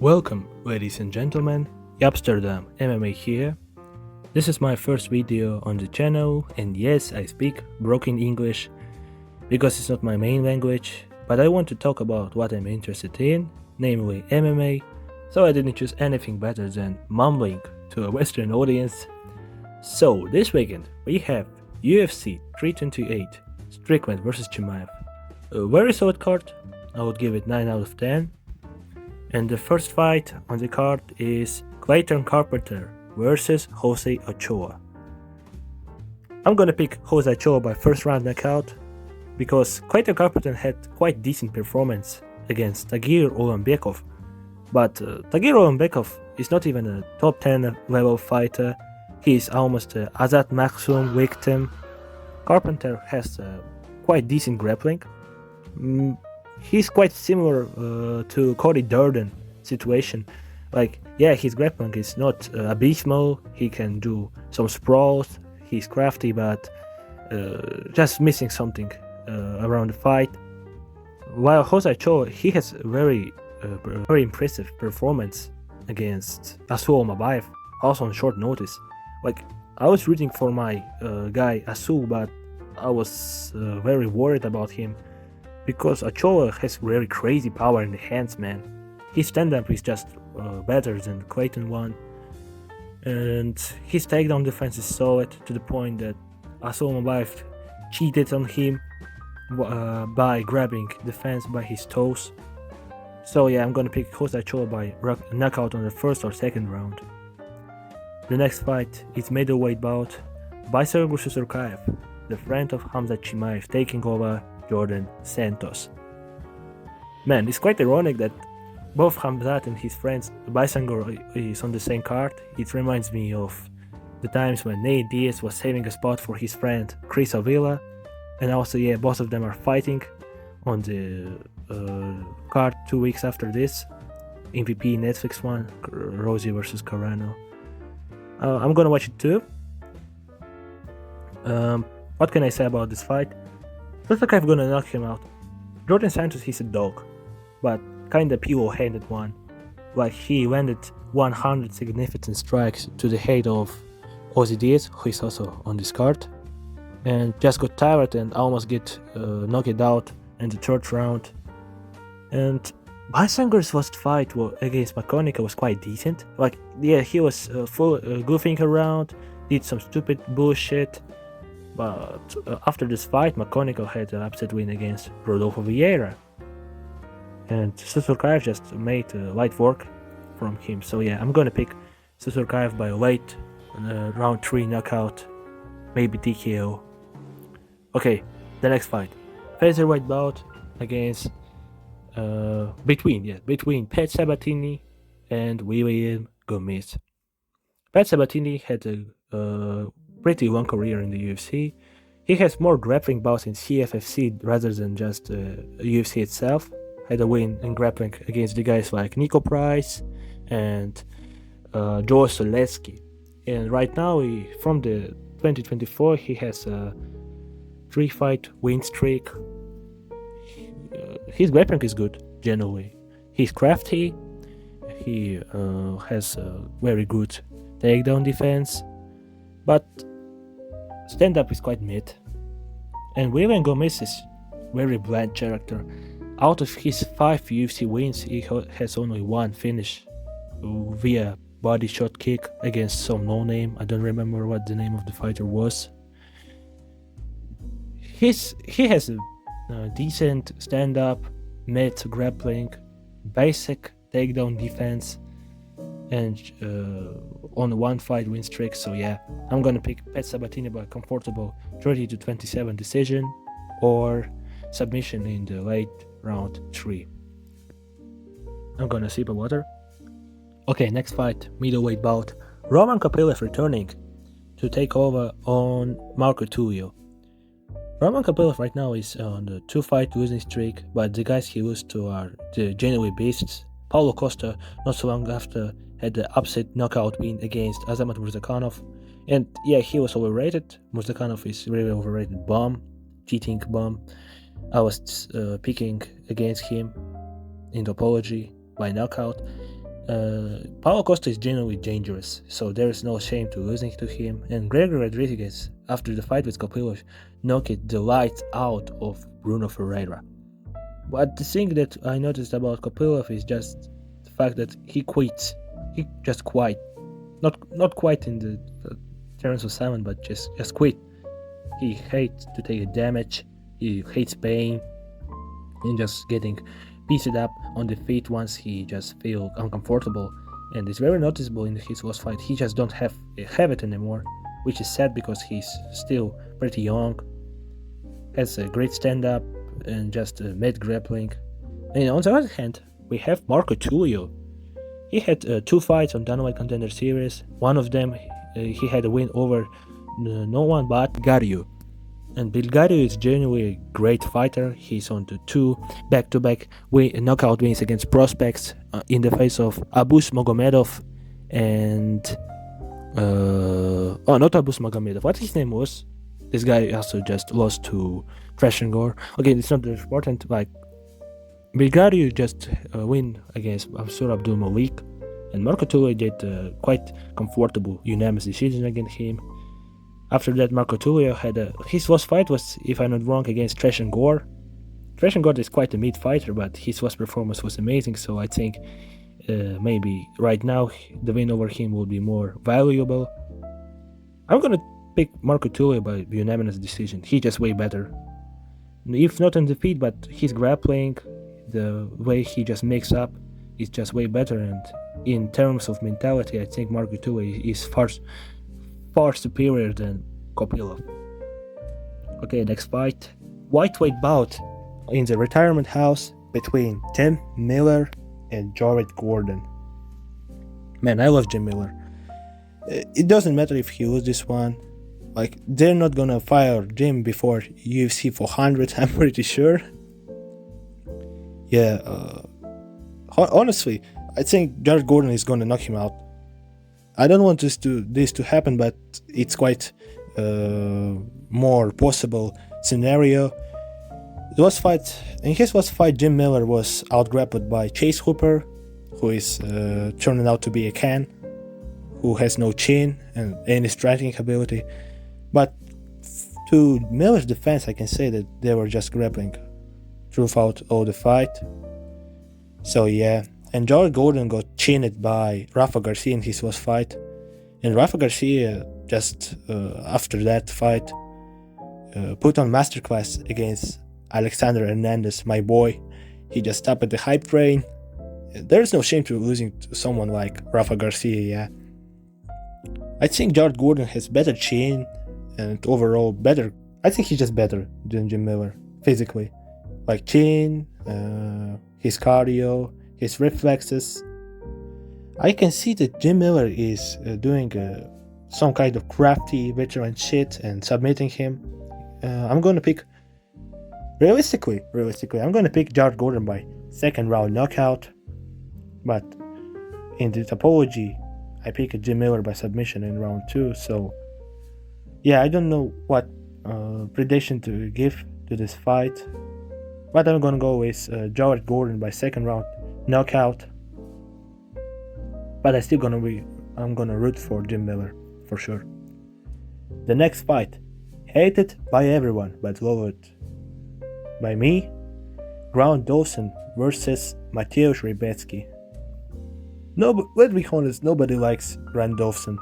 Welcome, ladies and gentlemen, Amsterdam MMA here. This is my first video on the channel, and yes, I speak broken English because it's not my main language, but I want to talk about what I'm interested in, namely MMA, so I didn't choose anything better than mumbling to a Western audience. So, this weekend we have UFC 328, Strickland vs Chimaev. A very solid card, I would give it 9 out of 10. And the first fight on the card is Clayton Carpenter vs Jose Ochoa. I'm gonna pick Jose Ochoa by first round knockout because Clayton Carpenter had quite decent performance against Tagir Ulanbekov, but Tagir Ulanbekov is not even a top 10 level fighter. He is almost a Azat Maksum victim. Carpenter has quite decent grappling. He's quite similar to Cody Durden situation. Like, yeah, his grappling is not abysmal. He can do some sprawls. He's crafty, but just missing something around the fight. While Jose Ochoa, he has very impressive performance against Asul Mabayev, also on short notice. Like, I was rooting for my guy Asul, but I was very worried about him, because Ochoa has very crazy power in the hands, man. His stand-up is just better than Clayton one, and his takedown defense is solid to the point that Asul Mabayev cheated on him by grabbing the fence by his toes. So yeah, I'm gonna pick Jose Ochoa by knockout on the first or second round. The next fight is middleweight bout, Baisar vs Urkaev, the friend of Hamza Chimaev taking over Jordan Santos. Man, it's quite ironic that both Hamzat and his friends Baisangar is on the same card. It reminds me of the times when Nate Diaz was saving a spot for his friend Chris Avila, and also yeah, both of them are fighting on the card 2 weeks after this, MVP Netflix one, Rosie vs Carano. I'm gonna watch it too. What can I say about this fight? Looks like I'm gonna knock him out. Jordan Santos, he's a dog, but kinda pure-handed one. Like, he landed 100 significant strikes to the head of Ozzy Diaz, who is also on this card, and just got tired and almost get knocked out in the third round. And Baisangar's first fight against McConaughey was quite decent. Like, yeah, he was goofing around, did some stupid bullshit. But after this fight, McConaughey had an upset win against Rodolfo Vieira, and Susurkaev just made light work from him. So yeah, I'm gonna pick Susurkaev by a late round 3 knockout, maybe TKO. Okay, the next fight, featherweight bout against between Pat Sabatini and William Gomez. Pat Sabatini had a pretty long career in the UFC. He has more grappling bouts in CFFC rather than just UFC itself. Had a win in grappling against the guys like Nico Price and Joe Soletsky. And right now, from the 2024, he has a 3-fight win streak. His grappling is good, generally. He's crafty. He has a very good takedown defense, but stand-up is quite mid. And William Gomez is very bland character. Out of his 5 UFC wins, he has only 1 finish via body shot kick against some no-name. I don't remember what the name of the fighter was. He has a decent stand-up, mid grappling, basic takedown defense, and on 1-fight win streak. So yeah, I'm gonna pick Pat Sabatini by comfortable 30-27 decision or submission in the late round 3. I'm gonna sip of water. Okay, next fight, middleweight bout, Roman Kopylov returning to take over on Marco Tulio. Roman Kopylov right now is on the 2-fight losing streak, but the guys he lost to are the genuine beasts. Paulo Costa, not so long after, had the upset knockout win against Azamat Murzakanov. And yeah, he was overrated. Murzakanov is really overrated bum, cheating bum. I was picking against him in the apology by knockout. Paulo Costa is genuinely dangerous, so there is no shame to losing to him. And Gregor Rodriguez, after the fight with Kopylov, knocked the lights out of Bruno Ferreira. But the thing that I noticed about Kopylov is just the fact that he quits. He just quit. Not quite in the terms of Simon, but just quit. He hates to take damage. He hates pain and just getting pieced up on the feet once he just feels uncomfortable. And it's very noticeable in his last fight. He just don't have it anymore, which is sad because he's still pretty young, has a great stand-up and just mad grappling. And on the other hand, we have Marco Tullio. He had 2 fights on Dynamite Contender Series. One of them, he had a win over no one but Gario. And Bilgario is genuinely a great fighter. He's on the 2 back-to-back knockout wins against prospects in the face of Abus Magomedov and not Abus Magomedov. What his name was? This guy also just lost to Trashengor. Okay, it's not important. Like Bilgario just win against Absur Abdul Malik, and Marco Tullio did quite comfortable unanimous decision against him. After that, Marco Tullio had his last fight was, if I'm not wrong, against Trashengor. Trashengor is quite a mid fighter, but his last performance was amazing, so I think maybe right now the win over him will be more valuable. I'm gonna pick Marco Tullio by unanimous decision. He's just way better. If not in defeat, but his grappling, the way he just makes up is just way better, and in terms of mentality, I think Marco Tullio is far superior than Kopylov. Okay, next fight. Lightweight bout in the retirement house between Jim Miller and Jared Gordon. Man, I love Jim Miller. It doesn't matter if he loses this one. Like, they're not gonna fire Jim before UFC 400, I'm pretty sure. Yeah, honestly, I think Jared Gordon is gonna knock him out. I don't want this to happen, but it's quite more possible scenario. In his last fight, Jim Miller was outgrappled by Chase Hooper, who is turning out to be a can, who has no chin and any striking ability. But to Miller's defense, I can say that they were just grappling throughout all the fight. So yeah. And Jared Gordon got chinned by Rafa Garcia in his last fight. And Rafa Garcia, just after that fight, put on masterclass against Alexander Hernandez, my boy. He just stopped at the hype train. There's no shame to losing to someone like Rafa Garcia, yeah. I think Jared Gordon has better chin and overall better. I think he's just better than Jim Miller, physically. Like chin, his cardio, his reflexes. I can see that Jim Miller is doing some kind of crafty veteran shit and submitting him. I'm gonna pick realistically, I'm gonna pick Jared Gordon by 2nd round knockout. But in the topology, I pick Jim Miller by submission in round 2. So yeah, I don't know what prediction to give to this fight, but I'm gonna go with Jared Gordon by 2nd round knockout. But I'm gonna root for Jim Miller for sure. The next fight, hated by everyone but loved by me, Grant Dawson versus Mateusz Rebecki. No, let's be honest, nobody likes Grant Dawson.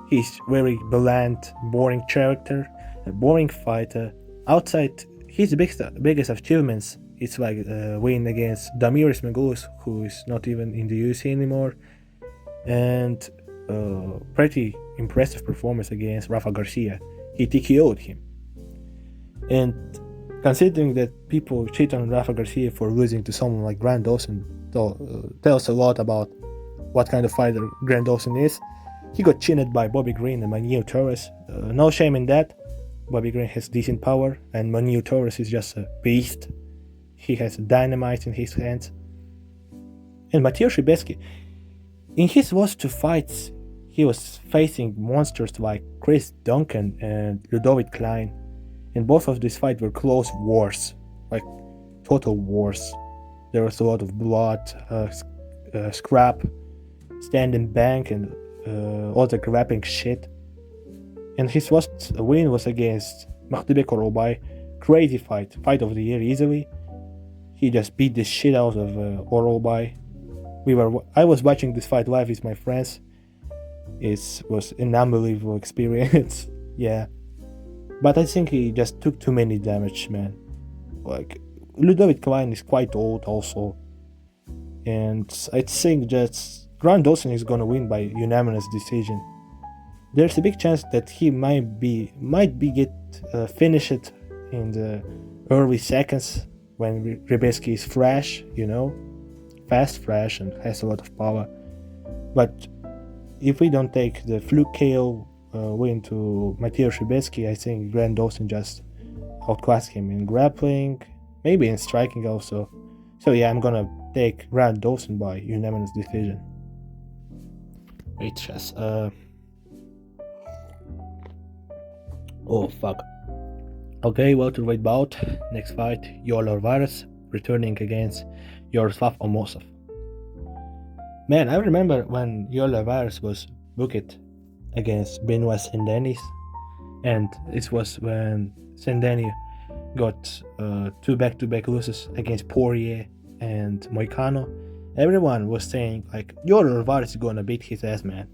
He's very bland, boring character, a boring fighter. Outside his biggest achievements, it's like a win against Damiris Magoulis, who is not even in the UFC anymore, and pretty impressive performance against Rafa Garcia. He TKO'd him. And considering that people cheat on Rafa Garcia for losing to someone like Grant Dawson, tells a lot about what kind of fighter Grant Dawson is. He got chinned by Bobby Green and Manil Torres. No shame in that. Bobby Green has decent power, and Manil Torres is just a beast. He has dynamite in his hands. And Mateusz Rebecki, in his last 2 fights, he was facing monsters like Chris Duncan and Ludovic Klein. And both of these fights were close wars, like total wars. There was a lot of blood, scrap, standing bank and all the grabbing shit. And his last win was against Makhtubek Orobai. Crazy fight of the year easily. He just beat the shit out of Orobai. I was watching this fight live with my friends. It was an unbelievable experience. Yeah, but I think he just took too many damage, man. Like, Ludovic Klein is quite old also, and I think that Grant Dawson is gonna win by unanimous decision. There's a big chance that he might be get finished in the early seconds when Ribeski is fresh, fast, fresh, and has a lot of power. But if we don't take the fluke KO win to Mateusz Ribeski, I think Grant Dawson just outclassed him in grappling, maybe in striking also. So yeah, I'm gonna take Grant Dawson by unanimous decision. Wait, just oh fuck. Okay, welterweight bout. Next fight, Yoel Alvarez returning against Yaroslav Amosov. Man, I remember when Yoel Alvarez was booked against Benoit Saint-Denis, and it was when Saint-Denis got 2 back-to-back losses against Poirier and Moicano. Everyone was saying like, Yoel Alvarez is gonna beat his ass, man.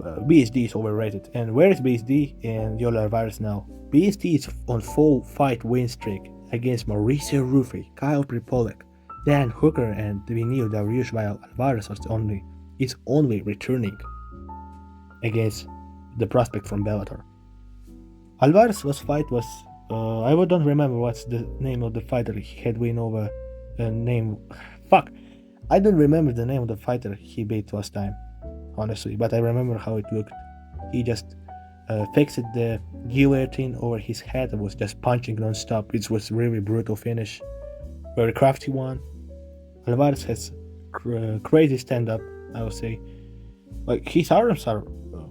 BSD is overrated. And where is BSD and Yoel Alvarez now? BSD is on full fight win streak against Mauricio Rufy, Kyle Pripolek, Dan Hooker, and Vinil Dariush, while Alvarez is only returning against the prospect from Bellator. Alvarez's fight was I don't remember what's the name of the fighter he had win over. I don't remember the name of the fighter he beat last time, honestly, but I remember how it looked. He just fixed the guillotine over his head and was just punching non-stop. It was really brutal finish, very crafty one. Alvarez has crazy stand-up, I would say. Like, his arms are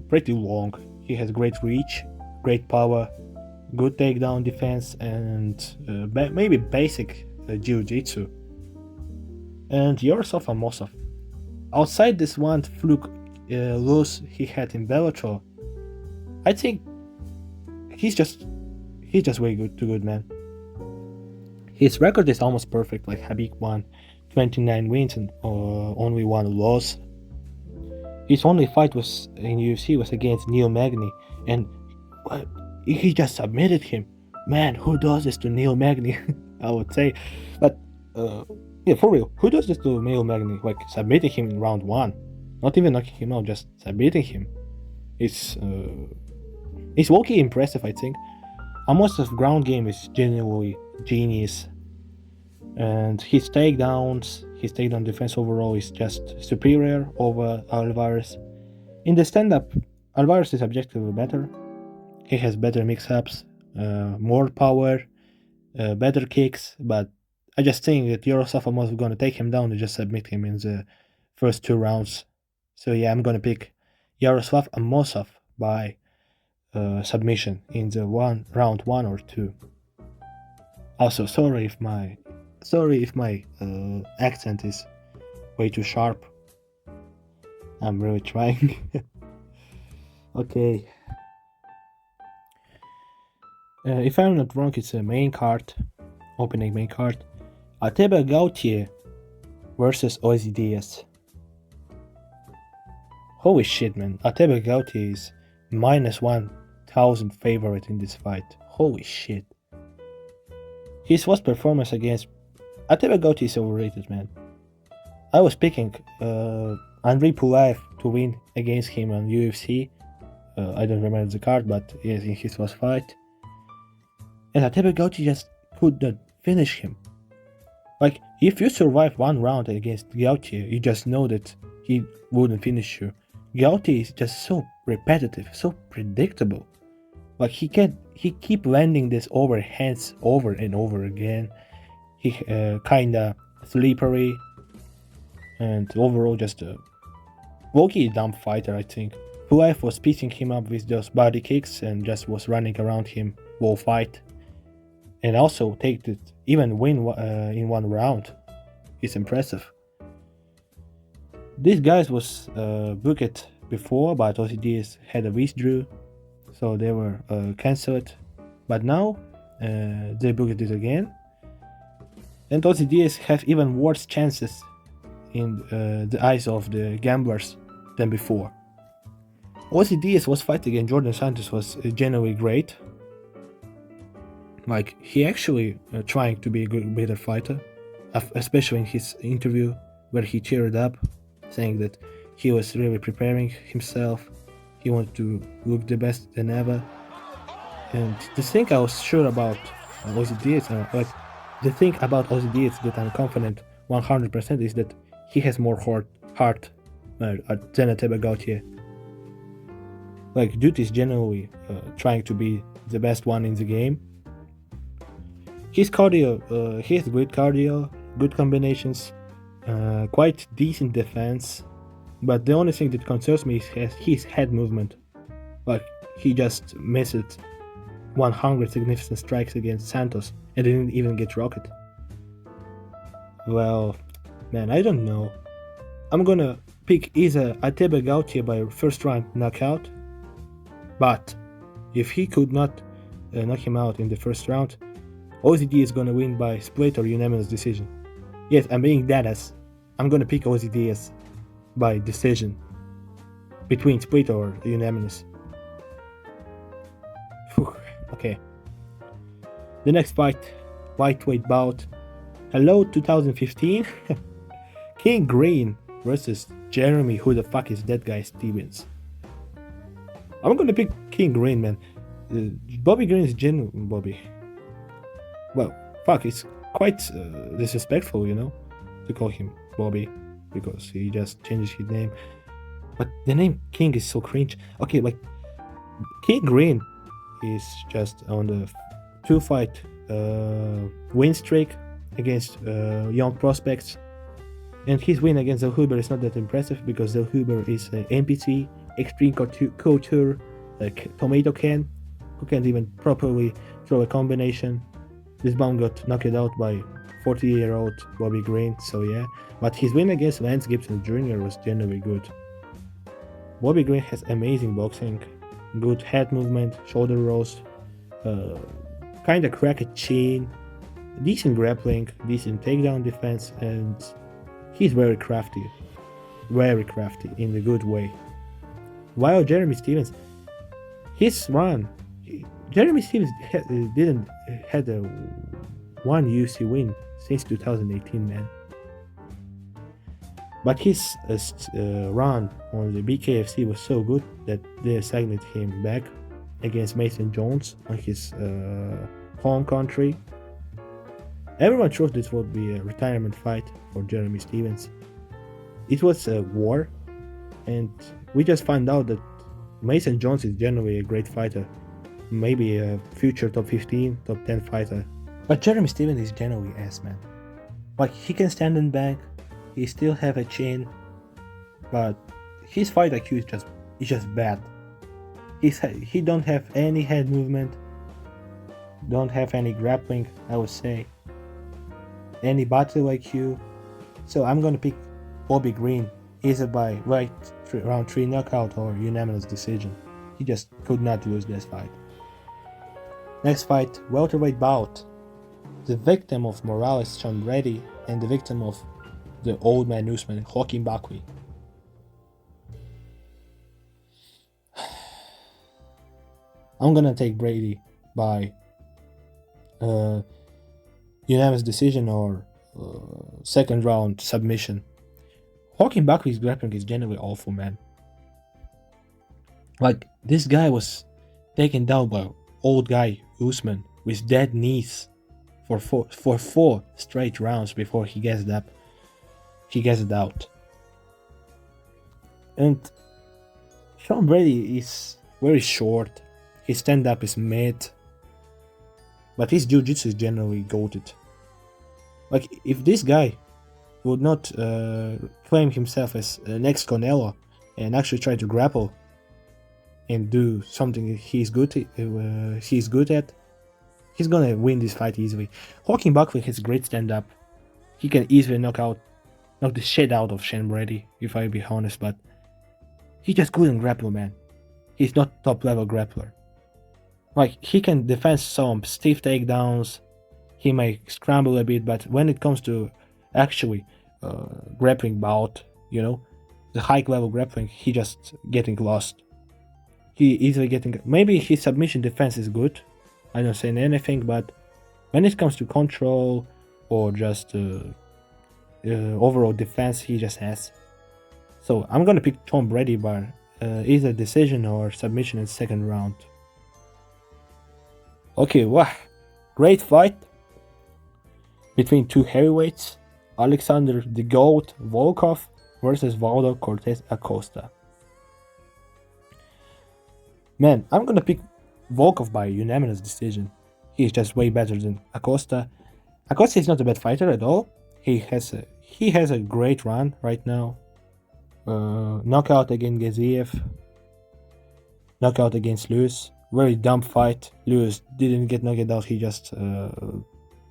pretty long. He has great reach, great power, good takedown defense, and maybe basic jiu-jitsu. And Yaroslav Amosov, outside this one fluke loss he had in Bellator, I think he's just way too good, man. His record is almost perfect. Like, Khabib won 29 wins and only one loss. His only fight was in UFC was against Neil Magny, and he just submitted him. Man, who does this to Neil Magny? I would say, but yeah, for real, who does this to Neil Magny? Like, submitting him in round 1, not even knocking him out, just submitting him. It's low-key impressive, I think. Amosov's ground game is genuinely genius, and his takedown defense overall is just superior over Alvarez. In the stand-up, Alvarez is objectively better. He has better mix-ups, more power, better kicks, but I just think that Yaroslav Amosov is gonna take him down and just submit him in the first 2 rounds. So yeah, I'm gonna pick Yaroslav Amosov by submission in the round 1 or 2. Also, sorry if my accent is way too sharp. I'm really trying. Okay. If I'm not wrong, it's a opening main card. Ateba Gautier versus Ozzy Diaz. Holy shit, man. Ateba Gautier is minus 1,000 favorite in this fight. Holy shit. His last performance against Ateba Gautier is overrated, man. I was picking Andrei Pulaev to win against him on UFC. I don't remember the card, but yes, in his last fight. And Ateba Gautier just could not finish him. Like, if you survive 1 round against Gautier, you just know that he wouldn't finish you. Gautier is just so repetitive, so predictable. Like, he keep landing this overhands over and over again. He kinda slippery, and overall just a low-key dumb fighter, I think. Pulaev was piecing him up with those body kicks and just was running around him whole fight. And also take it, even win in 1 round. It's impressive. This guy was booked before, but OCDs had a withdrew, so they were cancelled. But now they booked it again, and OCDs have even worse chances in the eyes of the gamblers than before. OCDs was fighting against Jordan Santos was genuinely great. Like, he actually trying to be a good, better fighter, especially in his interview where he cheered up, saying that he was really preparing himself, he wanted to look the best than ever. And the thing I was sure about OCDs, the thing about OCDs that I'm confident 100% is that he has more heart than a Gautier. Like, dude is generally trying to be the best one in the game. His cardio, he has great cardio, good combinations, quite decent defense, but the only thing that concerns me is his head movement. Like, he just missed 100 significant strikes against Santos and didn't even get rocked. Well, man, I don't know. I'm gonna pick either Atebe Gautier by first round knockout, but if he could not knock him out in the first round, OZD is gonna win by split or unanimous decision. Yes, I'm being deadass. I'm gonna pick OZDS by decision between split or unanimous. Whew, okay. The next fight, lightweight bout. Hello 2015. King Green versus Jeremy, who the fuck is that guy, Stevens. I'm gonna pick King Green, man. Bobby Green is genuine Bobby. Well, fuck, it's quite disrespectful, you know, to call him Bobby, because he just changed his name. But the name King is so cringe. Okay, like, King Green is just on the 2-fight win streak against young prospects. And his win against Del Huber is not that impressive, because Del Huber is an NPC, extreme couture, like tomato can, who can't even properly throw a combination. This bum got knocked out by 40-year-old Bobby Green, so yeah. But his win against Lance Gibson Jr. was genuinely good. Bobby Green has amazing boxing, good head movement, shoulder rolls, kinda cracked chin, decent grappling, decent takedown defense, and he's very crafty in a good way. While Jeremy Stevens, his run, Jeremy Stevens didn't had a one UFC win since 2018, man. But his run on the BKFC was so good that they assigned him back against Mason Jones on his home country. Everyone thought this would be a retirement fight for Jeremy Stevens. It was a war, and we just found out that Mason Jones is generally a great fighter, maybe a future top 15, top 10 fighter. But Jeremy Stevens is generally ass, man. Like, he can stand and bang, he still have a chin, but his fight IQ is just bad. He don't have any head movement, don't have any grappling, I would say, any battle IQ. So I'm gonna pick Bobby Green, either by round 3 knockout or unanimous decision. He just could not lose this fight. Next fight, welterweight bout. The victim of Morales, Sean Brady, and the victim of the old man Usman, Joaquin Buckley. I'm gonna take Brady by unanimous decision or second round submission. Joaquin Buckley's grappling is generally awful, man. Like, this guy was taken down by old guy Usman with dead knees for four straight rounds before he gets it out. And Sean Brady is very short, his stand-up is mid, but his jiu-jitsu is generally goated. Like, if this guy would not claim himself as next Canelo and actually try to grapple and do something he's good at, he's gonna win this fight easily. Joaquin Buckley has great stand-up. He can easily knock out knocked the shit out of Shane Brady, if I be honest, but he just couldn't grapple, man. He's not top level grappler. Like, he can defend some stiff takedowns, he may scramble a bit, but when it comes to actually grappling bout, the high level grappling, he just getting lost. He easily getting. Maybe his submission defense is good. I'm not saying anything, but when it comes to control or just overall defense, he just has. So I'm gonna pick Tom Brady by either decision or submission in second round. Okay, wow, great fight between two heavyweights, Alexander the Goat Volkov versus Valdo Cortez Acosta. Man, I'm gonna pick Volkov by unanimous decision. He's just way better than Acosta. Acosta is not a bad fighter at all. He has a great run right now. Knockout against Gaziev, knockout against Lewis. Very dumb fight. Lewis didn't get knocked out. He just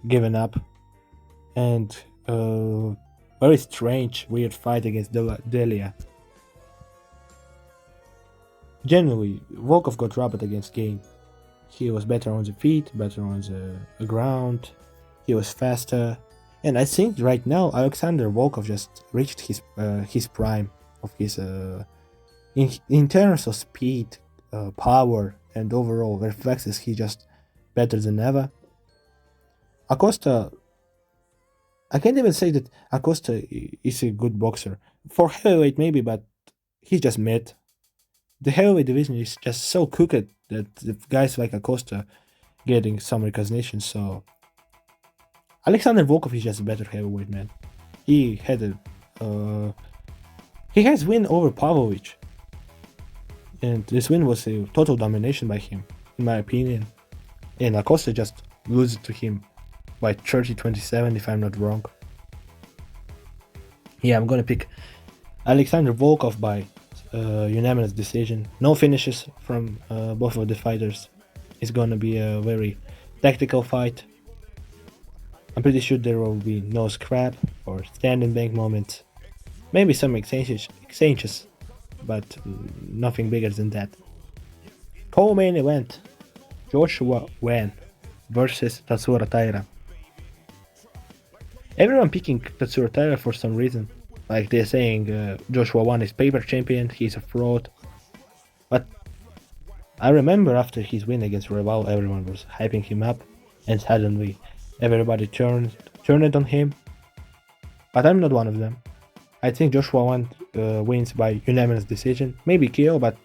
given up. And very strange, weird fight against Delia. Generally, Volkov got robbed against Game. He was better on the feet, better on the ground. He was faster. And I think right now Alexander Volkov just reached his prime of his in terms of speed, power, and overall reflexes. He just better than ever. Acosta, I can't even say that Acosta is a good boxer. For heavyweight maybe, but he's just mid. The heavyweight division is just so cooked that the guys like Acosta getting some recognition. So Alexander Volkov is just a better heavyweight, man. He has win over Pavlovich, and this win was a total domination by him, in my opinion. And Acosta just loses to him by 30-27, if I'm not wrong. Yeah, I'm gonna pick Alexander Volkov by unanimous decision. No finishes from both of the fighters. It's gonna be a very tactical fight. I'm pretty sure there will be no scrap or stand and bank moments. Maybe some exchanges, but nothing bigger than that. Co-main event: Joshua Wan versus Tatsuro Taira. Everyone picking Tatsuro Taira for some reason. Like they're saying Joshua Wan is paper champion, he's a fraud. But I remember after his win against Reval, everyone was hyping him up, and suddenly everybody turned on him. But I'm not one of them. I think Joshua Wan wins by unanimous decision. Maybe KO, but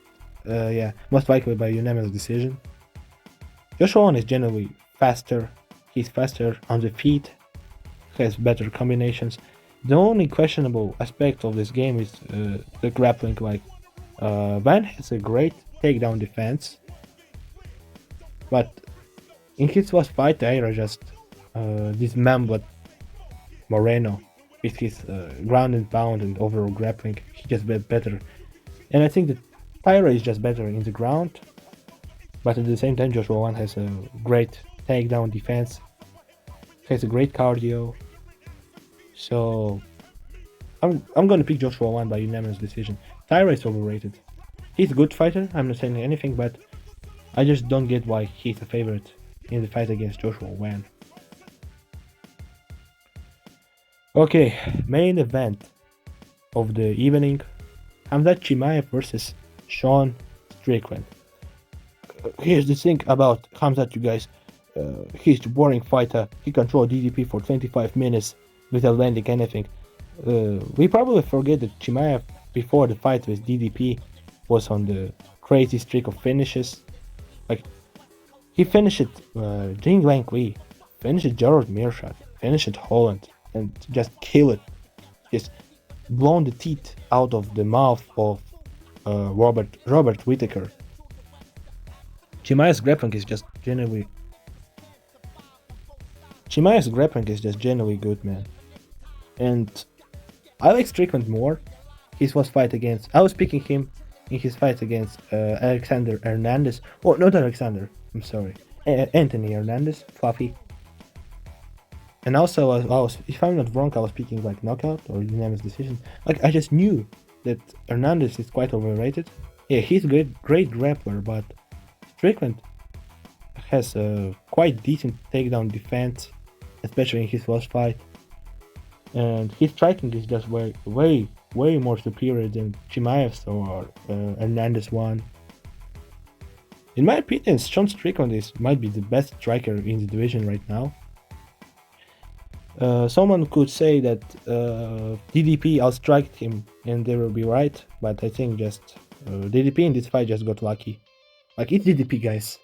yeah, most likely by unanimous decision. Joshua Wan is generally faster. He's faster on the feet, has better combinations. The only questionable aspect of this game is the grappling. Like Van has a great takedown defense, but in his last fight, Taira just dismembered Moreno with his ground and pound and overall grappling. He just better, and I think that Taira is just better in the ground, but at the same time, Joshua Wan has a great takedown defense, has a great cardio. So I'm gonna pick Joshua Wan by unanimous decision. Taira is overrated. He's a good fighter, I'm not saying anything, but I just don't get why he's a favorite in the fight against Joshua Wan. Okay, main event of the evening: Khamzat Chimaev versus Sean Strickland. Here's the thing about Khamzat, you guys. He's a boring fighter. He controlled DDP for 25 minutes without landing anything. We probably forget that Chimaev, before the fight with DDP, was on the crazy streak of finishes. Like, he finished Jing Lang Li, finished Gerald Meerschaert, finished Holland, and just kill it. Just blown the teeth out of the mouth of Robert Whittaker. Chimaev's grappling is just genuinely good, man. And I like Strickland more. I was picking him in his fight against Alexander Hernandez. Oh, not Alexander, I'm sorry. Anthony Hernandez, Fluffy. And also, if I'm not wrong, I was speaking like knockout or unanimous decision. Like I just knew that Hernandez is quite overrated. Yeah, he's a great grappler, but Strickland has a quite decent takedown defense, especially in his first fight. And his striking is just way more superior than Chimaev's or Hernandez one. In my opinion, Sean Strickland might be the best striker in the division right now. Someone could say that DDP outstriked him, and they will be right. But I think just DDP in this fight just got lucky. Like it's DDP, guys.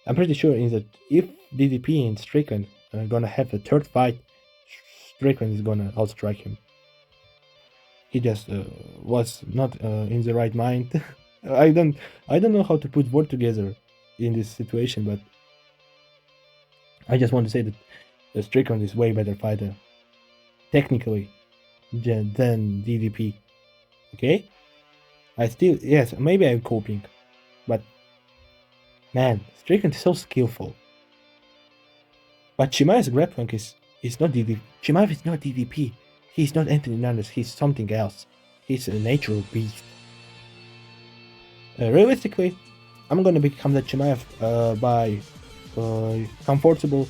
I'm pretty sure that if DDP and Strickland are gonna have a third fight, Strickland is gonna outstrike him. He just was not in the right mind. I don't know how to put words together in this situation, but I just want to say that Strickland is way better fighter technically than DDP. Okay, yes, maybe I'm coping, but man, Strickland is so skillful. But Chimaev's grappling is not DDP. Chimaev is not DDP. He's not Anthony Hernandez. He's something else. He's a natural beast. Realistically, I'm gonna beat Khamzat Chimaev by comfortable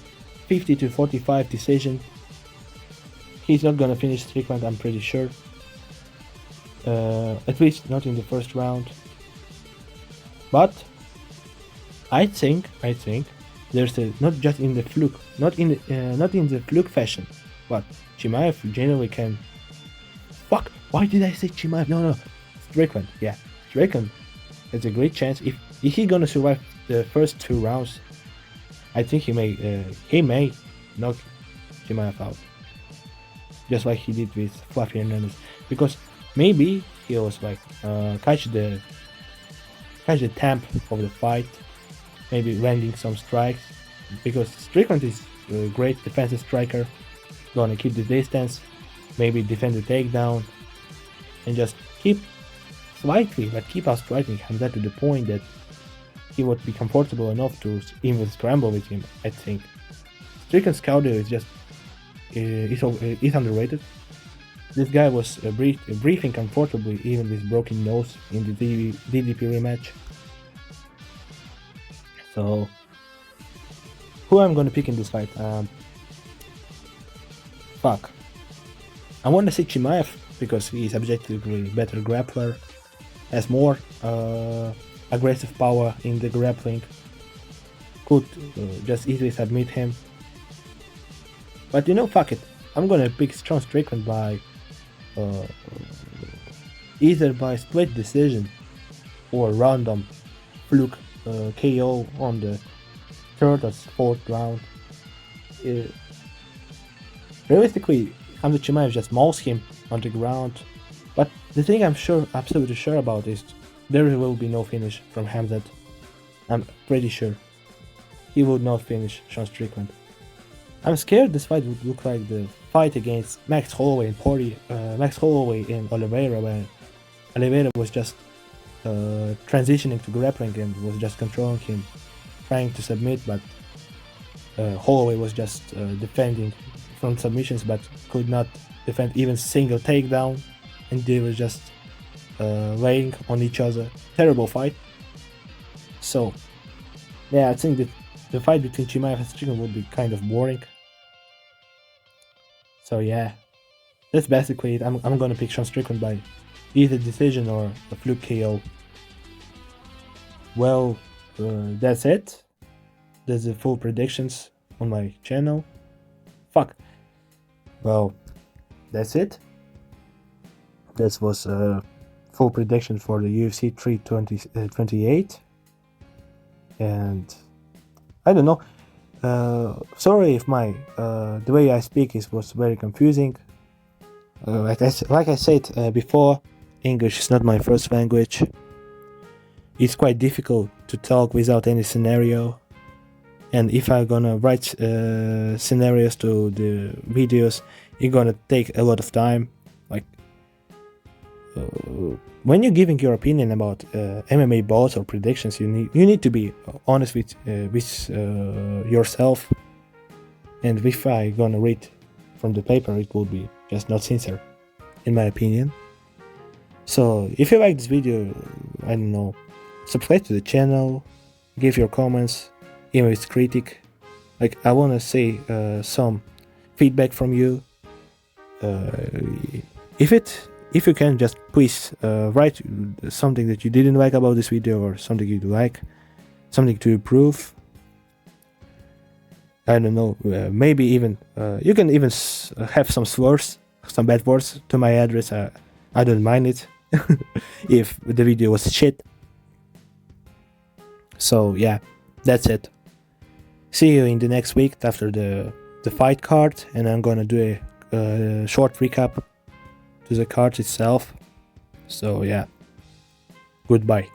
50-45 decision. He's not gonna finish Strickland, I'm pretty sure. At least not in the first round. But I think there's not just in the fluke, not in the fluke fashion, but Chimaev generally can. Fuck! Why did I say Chimaev? No, Strickland. Yeah, Strickland has a great chance if he's gonna survive the first 2 rounds. I think he may knock Chimaev out, just like he did with Fluffy Hernandez, because maybe he was like catch the temp of the fight, maybe landing some strikes, because Strickland is a great defensive striker, gonna keep the distance, maybe defend the takedown, and just keep outstriking Khamzat to the point that he would be comfortable enough to even scramble with him. I think Strickland's cardio is just is underrated. This guy was breathing comfortably even with broken nose in the DDP rematch. So who I'm gonna pick in this fight? Fuck. I want to say Chimaev because he is objectively better grappler, has more aggressive power in the grappling, could just easily submit him. But fuck it. I'm gonna pick Sean Strickland by either by split decision or random fluke KO on the 3rd or 4th round. Realistically, Khamzat Chimaev just mauls him on the ground. But the thing I'm absolutely sure about is there will be no finish from Khamzat. I'm pretty sure he would not finish Sean Strickland. I'm scared this fight would look like the fight against Max Holloway and Oliveira, where Oliveira was just transitioning to grappling and was just controlling him, trying to submit, but Holloway was just defending from submissions but could not defend even single takedown, and they were just laying on each other. Terrible fight. So yeah, I think that the fight between Chimaev and Strickland would be kind of boring. So yeah, that's basically it. I'm gonna pick Sean Strickland by either decision or a fluke KO. Well, that's it. That's the full predictions on my channel. Fuck. Well, that's it. This was a full prediction for the UFC 328. And I don't know. Sorry if my the way I speak was very confusing. Like I said before, English is not my first language. It's quite difficult to talk without any scenario. And if I'm gonna write scenarios to the videos, it's gonna take a lot of time. Like when you're giving your opinion about MMA bouts or predictions, you need to be honest with yourself. and if I gonna read from the paper, it will be just not sincere, in my opinion. So if you like this video, I don't know, subscribe to the channel, give your comments, even if it's critic. Like, I wanna say some feedback from you. If you can, just please write something that you didn't like about this video, or something you like, something to improve. I don't know, maybe even you can even have some slurs, some bad words to my address. I don't mind it if the video was shit. So yeah, that's it. See you in the next week after the fight card, and I'm gonna do a short recap to the card itself. So yeah, goodbye.